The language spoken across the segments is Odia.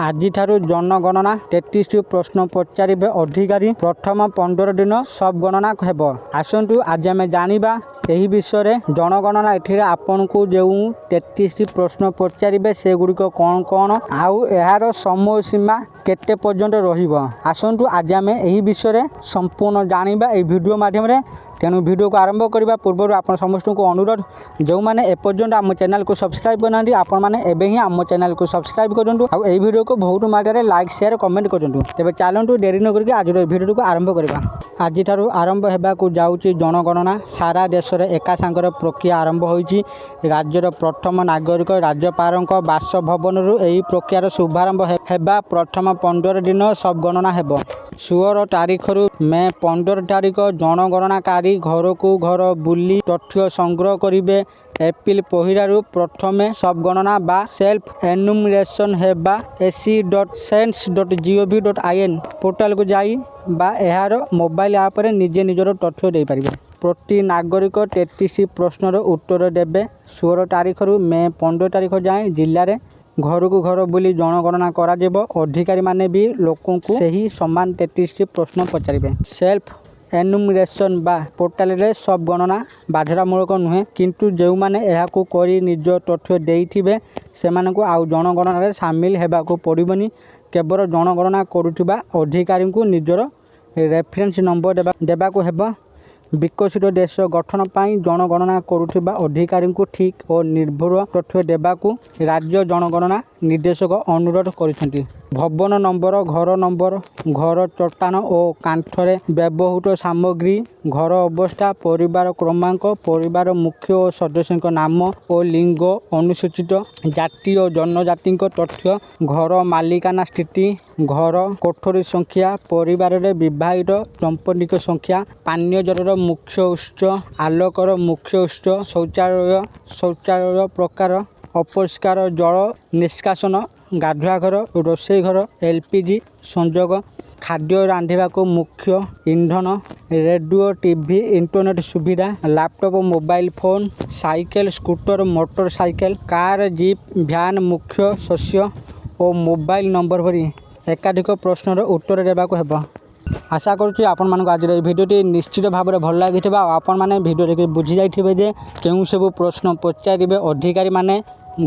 ଆଜିଠାରୁ ଜନଗଣନା 33ଟି ପ୍ରଶ୍ନ ପଚାରିବେ ଅଧିକାରୀ। ପ୍ରଥମ 15 ଦିନ ସବ୍ ଗଣନା ହେବ। ଆସନ୍ତୁ ଆଜି ଆମେ ଜାଣିବା ଏହି ବିଷୟରେ। ଜନଗଣନା ଏଥିରେ ଆପଣଙ୍କୁ ଯେଉଁ 33ଟି ପ୍ରଶ୍ନ ପଚାରିବେ ସେଗୁଡ଼ିକ କ'ଣ କ'ଣ ଆଉ ଏହାର ସମୟ ସୀମା କେତେ ପର୍ଯ୍ୟନ୍ତ ରହିବ। ଆସନ୍ତୁ ଆଜି ଆମେ ଏହି ବିଷୟରେ ସମ୍ପୂର୍ଣ୍ଣ ଜାଣିବା ଏହି ଭିଡ଼ିଓ ମାଧ୍ୟମରେ। ତେଣୁ ଭିଡ଼ିଓକୁ ଆରମ୍ଭ କରିବା ପୂର୍ବରୁ ଆପଣ ସମସ୍ତଙ୍କୁ ଅନୁରୋଧ, ଯେଉଁମାନେ ଏପର୍ଯ୍ୟନ୍ତ ଆମ ଚ୍ୟାନେଲକୁ ସବସ୍କ୍ରାଇବ୍ କରିନାହାନ୍ତି ଆପଣମାନେ ଏବେ ହିଁ ଆମ ଚ୍ୟାନେଲକୁ ସବସ୍କ୍ରାଇବ୍ କରନ୍ତୁ ଆଉ ଏହି ଭିଡ଼ିଓକୁ ବହୁତ ମାତ୍ରାରେ ଲାଇକ୍ ସେୟାର କମେଣ୍ଟ କରନ୍ତୁ। ତେବେ ଚାଲନ୍ତୁ ଡେରି ନ କରିକି ଆଜିର ଏହି ଭିଡ଼ିଓକୁ ଆରମ୍ଭ କରିବା। ଆଜିଠାରୁ ଆରମ୍ଭ ହେବାକୁ ଯାଉଛି ଜନଗଣନା। ସାରା ଦେଶରେ ଏକା ସାଙ୍ଗରେ ପ୍ରକ୍ରିୟା ଆରମ୍ଭ ହୋଇଛି। ରାଜ୍ୟର ପ୍ରଥମ ନାଗରିକ ରାଜ୍ୟପାଳଙ୍କ ବାସଭବନରୁ ଏହି ପ୍ରକ୍ରିୟାର ଶୁଭାରମ୍ଭ ହେବା ପ୍ରଥମ 15 ଦିନ ସବ୍ ଗଣନା ହେବ। 16 ତାରିଖରୁ ମେ 15 ତାରିଖ ଜନଗଣନାକାରୀ ଘରକୁ ଘର ବୁଲି ତଥ୍ୟ ସଂଗ୍ରହ କରିବେ। ଏପ୍ରିଲ 1ରୁ ପ୍ରଥମେ ସବ୍ ଗଣନା ବା ସେଲ୍ଫ ଏନୁମରେସନ୍ ହେବା ac.census.gov.in ପୋର୍ଟାଲକୁ ଯାଇ ବା ଏହାର ମୋବାଇଲ ଆପ୍ରେ ନିଜେ ନିଜର ତଥ୍ୟ ଦେଇପାରିବେ। ପ୍ରତି ନାଗରିକ 33 ପ୍ରଶ୍ନର ଉତ୍ତର ଦେବେ। 16 ତାରିଖରୁ ମେ 15 ତାରିଖ ଯାଏଁ ଜିଲ୍ଲାରେ ଘରକୁ ଘର ବୁଲି ଜନଗଣନା କରାଯିବ। ଅଧିକାରୀମାନେ ବି ଲୋକଙ୍କୁ ସେହି ସମାନ 33ଟି ପ୍ରଶ୍ନ ପଚାରିବେ। ସେଲ୍ଫ ଏନୁମରେସନ୍ ବା ପୋର୍ଟାଲରେ ସବ୍ ଗଣନା ବାଧ୍ୟତାମୂଳକ ନୁହେଁ, କିନ୍ତୁ ଯେଉଁମାନେ ଏହାକୁ କରି ନିଜ ତଥ୍ୟ ଦେଇଥିବେ ସେମାନଙ୍କୁ ଆଉ ଜନଗଣନାରେ ସାମିଲ ହେବାକୁ ପଡ଼ିବନି। କେବଳ ଜନଗଣନା କରୁଥିବା ଅଧିକାରୀଙ୍କୁ ନିଜର ରେଫରେନ୍ସ ନମ୍ବର ଦେବାକୁ ହେବ। ବିକଶିତ ଦେଶ ଗଠନ ପାଇଁ ଜନଗଣନା କରୁଥିବା ଅଧିକାରୀଙ୍କୁ ଠିକ୍ ଓ ନିର୍ଭୁଲ ତଥ୍ୟ ଦେବାକୁ ରାଜ୍ୟ ଜନଗଣନା ନିର୍ଦ୍ଦେଶକ ଅନୁରୋଧ କରିଛନ୍ତି। ଭବନ ନମ୍ବର, ଘର ନମ୍ବର, ଘର ଚଟାଣ ଓ କାନ୍ଥରେ ବ୍ୟବହୃତ ସାମଗ୍ରୀ, ଘର ଅବସ୍ଥା, ପରିବାର କ୍ରମାଙ୍କ, ପରିବାର ମୁଖ୍ୟ ଓ ସଦସ୍ୟଙ୍କ ନାମ ଓ ଲିଙ୍ଗ, ଅନୁସୂଚିତ ଜାତି ଓ ଜନଜାତିଙ୍କ ତଥ୍ୟ, ଘର ମାଲିକାନା ସ୍ଥିତି, ଘର କୋଠରୀ ସଂଖ୍ୟା, ପରିବାରରେ ବିବାହିତ ଦମ୍ପତିଙ୍କ ସଂଖ୍ୟା, ପାନୀୟ ଜଳର ମୁଖ୍ୟ ଉତ୍ସ, ଆଲୋକର ମୁଖ୍ୟ ଉତ୍ସ, ଶୌଚାଳୟ ପ୍ରକାର, ଅପରିଷ୍କାର ଜଳ ନିଷ୍କାସନ, ଗାଧୁଆଘର, ରୋଷେଇ ଘର, LPG ସଂଯୋଗ, ଖାଦ୍ୟ ରାନ୍ଧିବାକୁ ମୁଖ୍ୟ ଇନ୍ଧନ, ରେଡ଼ିଓ, ଟିଭି, ଇଣ୍ଟରନେଟ୍ ସୁବିଧା, laptop, mobile phone, cycle, scooter, motorcycle, car, jeep, van, ମୁଖ୍ୟ ଶସ୍ୟ ଓ ମୋବାଇଲ ନମ୍ବର ଭଳି ଏକାଧିକ ପ୍ରଶ୍ନର ଉତ୍ତର ଦେବାକୁ ହେବ। ଆଶା କରୁଛି ଆପଣମାନଙ୍କୁ ଆଜିର ଏହି ଭିଡ଼ିଓଟି ନିଶ୍ଚିତ ଭାବରେ ଭଲ ଲାଗିଥିବ ଆଉ ଆପଣମାନେ ଭିଡ଼ିଓ ଦେଖି ବୁଝିଯାଇଥିବେ ଯେ କେଉଁ ସବୁ ପ୍ରଶ୍ନ ପଚାରିବେ ଅଧିକାରୀମାନେ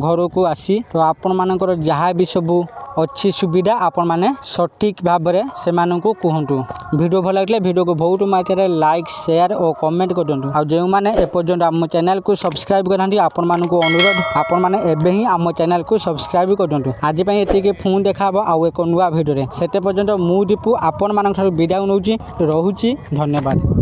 ଘରକୁ ଆସି। ତ ଆପଣମାନଙ୍କର ଯାହା ବି ସବୁ ଅଛି ସୁବିଧା ଆପଣମାନେ ସଠିକ୍ ଭାବରେ ସେମାନଙ୍କୁ କୁହନ୍ତୁ। ଭିଡ଼ିଓ ଭଲ ଲାଗିଲେ ଭିଡ଼ିଓକୁ ବହୁତ ମାତ୍ରାରେ ଲାଇକ୍ ସେୟାର ଓ କମେଣ୍ଟ କରନ୍ତୁ। ଆଉ ଯେଉଁମାନେ ଏପର୍ଯ୍ୟନ୍ତ ଆମ ଚ୍ୟାନେଲକୁ ସବସ୍କ୍ରାଇବ୍ କରିନାହାନ୍ତି ଆପଣମାନଙ୍କୁ ଅନୁରୋଧ ଆପଣମାନେ ଏବେ ହିଁ ଆମ ଚ୍ୟାନେଲକୁ ସବସ୍କ୍ରାଇବ୍ କରନ୍ତୁ। ଆଜି ପାଇଁ ଏତିକି, ପୁଣି ଦେଖା ହେବ ଆଉ ଏକ ନୂଆ ଭିଡ଼ିଓରେ। ସେତେ ପର୍ଯ୍ୟନ୍ତ ମୁଁ ଦୀପୁ ଆପଣମାନଙ୍କ ଠାରୁ ବିଦାୟ ନେଉଛି। ରହୁଛି, ଧନ୍ୟବାଦ।